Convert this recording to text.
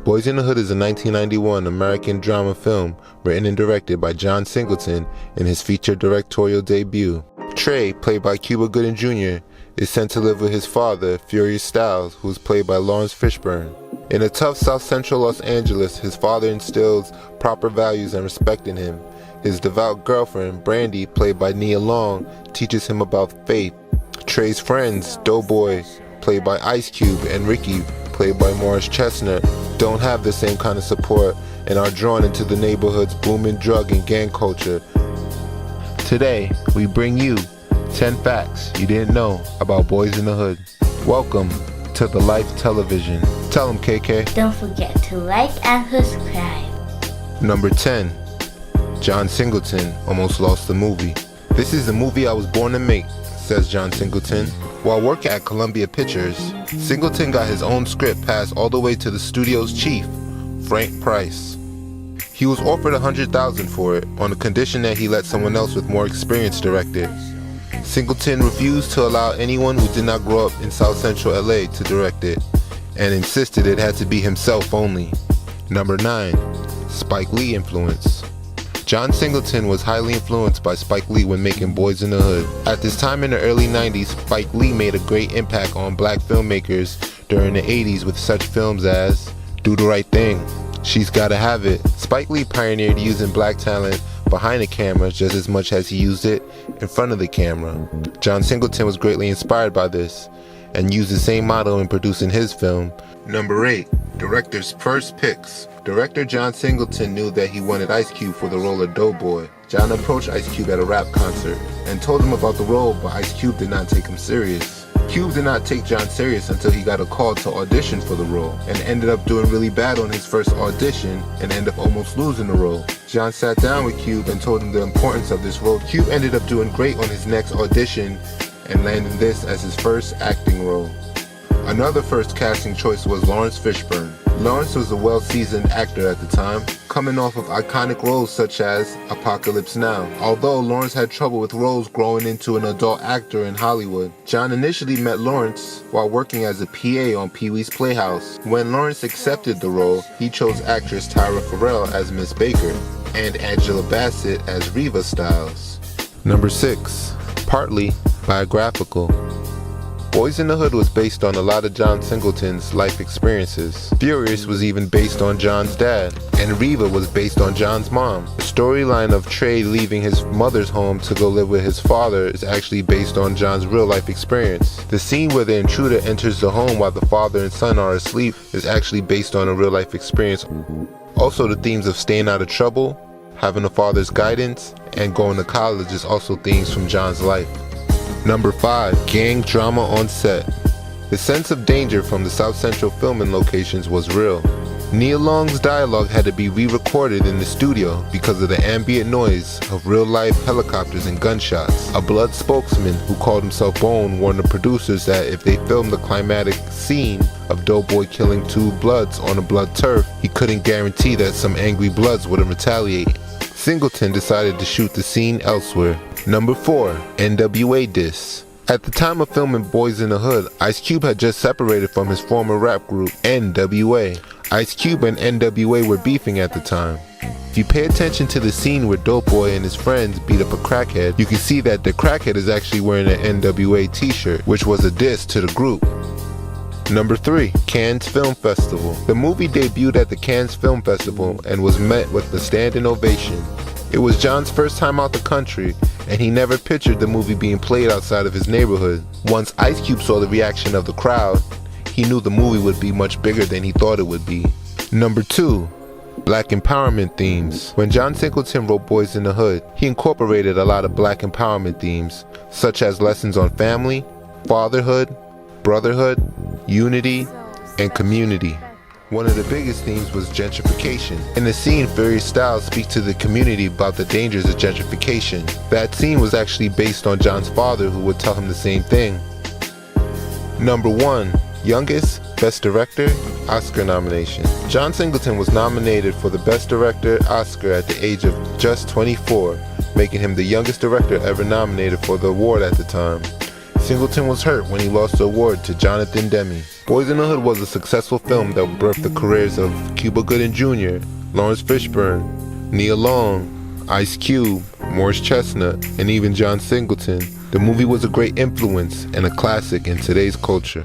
Boyz n the Hood is a 1991 American drama film written and directed by John Singleton in his feature directorial debut. Trey, played by Cuba Gooding Jr., is sent to live with his father, Furious Styles, who is played by Lawrence Fishburne. In a tough South Central Los Angeles, his father instills proper values and respect in him. His devout girlfriend, Brandy, played by Nia Long, teaches him about faith. Trey's friends, Doughboy, played by Ice Cube, and Ricky, played by Morris Chestnut, don't have the same kind of support and are drawn into the neighborhood's booming drug and gang culture. Today, we bring you 10 facts you didn't know about Boyz n the Hood. Welcome to the Life Television. Tell them, KK. Don't forget to like and subscribe. Number 10. John Singleton almost lost the movie. This is the movie I was born to make, says John Singleton. While working at Columbia Pictures, Singleton got his own script passed all the way to the studio's chief, Frank Price. He was offered $100,000 for it on the condition that he let someone else with more experience direct it. Singleton refused to allow anyone who did not grow up in South Central LA to direct it, and insisted it had to be himself only. Number 9. Spike Lee influence. John Singleton was highly influenced by Spike Lee when making Boyz n the Hood. At this time in the early 90s, Spike Lee made a great impact on black filmmakers during the 80s with such films as Do the Right Thing, She's Gotta Have It. Spike Lee pioneered using black talent behind the camera just as much as he used it in front of the camera. John Singleton was greatly inspired by this and used the same model in producing his film. Number 8. Director's first picks. Director John Singleton knew that he wanted Ice Cube for the role of Doughboy. John approached Ice Cube at a rap concert and told him about the role, but Ice Cube did not take him serious. Cube did not take John serious until he got a call to audition for the role, and ended up doing really bad on his first audition and ended up almost losing the role. John sat down with Cube and told him the importance of this role. Cube ended up doing great on his next audition and landing this as his first acting role. Another first casting choice was Lawrence Fishburne. Lawrence was a well-seasoned actor at the time, coming off of iconic roles such as Apocalypse Now. Although Lawrence had trouble with roles growing into an adult actor in Hollywood, John initially met Lawrence while working as a PA on Pee-wee's Playhouse. When Lawrence accepted the role, he chose actress Tyra Farrell as Miss Baker and Angela Bassett as Reva Styles. Number 6. Partly biographical. Boyz n the Hood was based on a lot of John Singleton's life experiences. Furious was even based on John's dad, and Reva was based on John's mom. The storyline of Trey leaving his mother's home to go live with his father is actually based on John's real life experience. The scene where the intruder enters the home while the father and son are asleep is actually based on a real life experience. Also, the themes of staying out of trouble, having a father's guidance, and going to college is also themes from John's life. Number 5. Gang drama on set. The sense of danger from the South Central filming locations was real. Nia Long's dialogue had to be re-recorded in the studio because of the ambient noise of real-life helicopters and gunshots. A Blood spokesman who called himself Bone warned the producers that if they filmed the climatic scene of Doughboy killing 2 Bloods on a blood turf, he couldn't guarantee that some angry Bloods wouldn't retaliate. Singleton decided to shoot the scene elsewhere. Number 4. NWA diss. At the time of filming Boyz n the Hood, Ice Cube had just separated from his former rap group, NWA. Ice Cube and NWA were beefing at the time. If you pay attention to the scene where Doughboy and his friends beat up a crackhead, you can see that the crackhead is actually wearing an NWA t-shirt, which was a diss to the group. Number 3. Cannes Film Festival. The movie debuted at the Cannes Film Festival and was met with a standing ovation. It was John's first time out the country, and he never pictured the movie being played outside of his neighborhood. Once Ice Cube saw the reaction of the crowd, he knew the movie would be much bigger than he thought it would be. Number 2. Black empowerment themes. When John Singleton wrote Boyz n the Hood, he incorporated a lot of black empowerment themes, such as lessons on family, fatherhood, brotherhood, unity, and community. One of the biggest themes was gentrification. In the scene, Furious Styles speaks to the community about the dangers of gentrification. That scene was actually based on John's father, who would tell him the same thing. Number 1. Youngest Best Director Oscar nomination. John Singleton was nominated for the Best Director Oscar at the age of just 24, making him the youngest director ever nominated for the award at the time. Singleton was hurt when he lost the award to Jonathan Demme. Boyz in the Hood was a successful film that birthed the careers of Cuba Gooding Jr., Lawrence Fishburne, Nia Long, Ice Cube, Morris Chestnut, and even John Singleton. The movie was a great influence and a classic in today's culture.